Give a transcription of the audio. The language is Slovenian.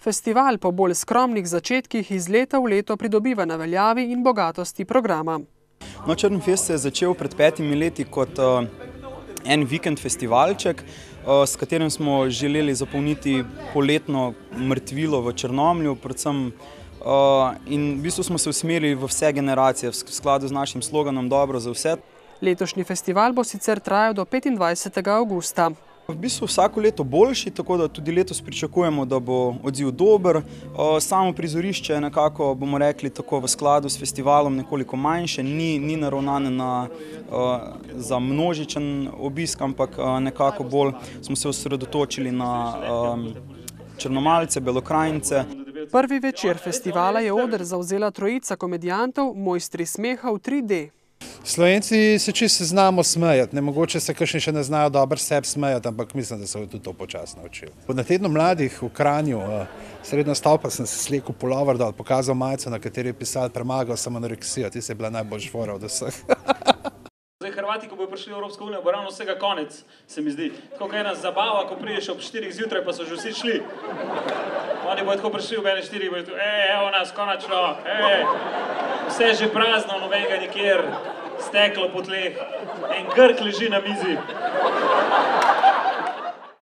Festival po bolj skromnih začetkih iz leta v leto pridobiva na veljavi in bogatosti programa. No, Črnfest se je začel pred 5 leti kot en vikend festivalček, s katerim smo želeli zapolniti poletno mrtvilo v Črnomlju, predvsem in v bistvu smo se usmerili v vse generacije, v skladu z našim sloganom Dobro za vse. Letošnji festival bo sicer trajal do 25. avgusta. V bistvu vsako leto boljši, tako da tudi letos pričakujemo, da bo odziv dober. Samo prizorišče je nekako, bomo rekli, tako v skladu s festivalom nekoliko manjše, ni naravnane za množičen obisk, ampak nekako bolj smo se osredotočili na Črnomaljce, Belokranjce. Prvi večer festivala je oder zavzela trojica komedijantov, mojstri smeha v 3D. Slovenci se čisto znamo smejati, mogoče se kakšni še ne znajo dobro sebi smejati, ampak mislim, da se bo tudi to počasno naučil. Na tednu mladih v Kranju, srednja stavba, sem se slekel pulover dol, pokazal majico, na kateri je pisal Premagal sem anoreksijo, tista je bila najboljša fora od vseh. Hrvati, ko bojo prišli v Evropsko unijo, bo ravno vsega konec, se mi zdi. Tako kot ena zabava, ko prideš ob 4 zjutraj, pa so že vsi šli. Oni bojo tako prišli ob 1:04, bojo tu, evo nas, konačno, vse je že prazno, nobenega nikjer, steklo po tleh, en grk leži na mizi.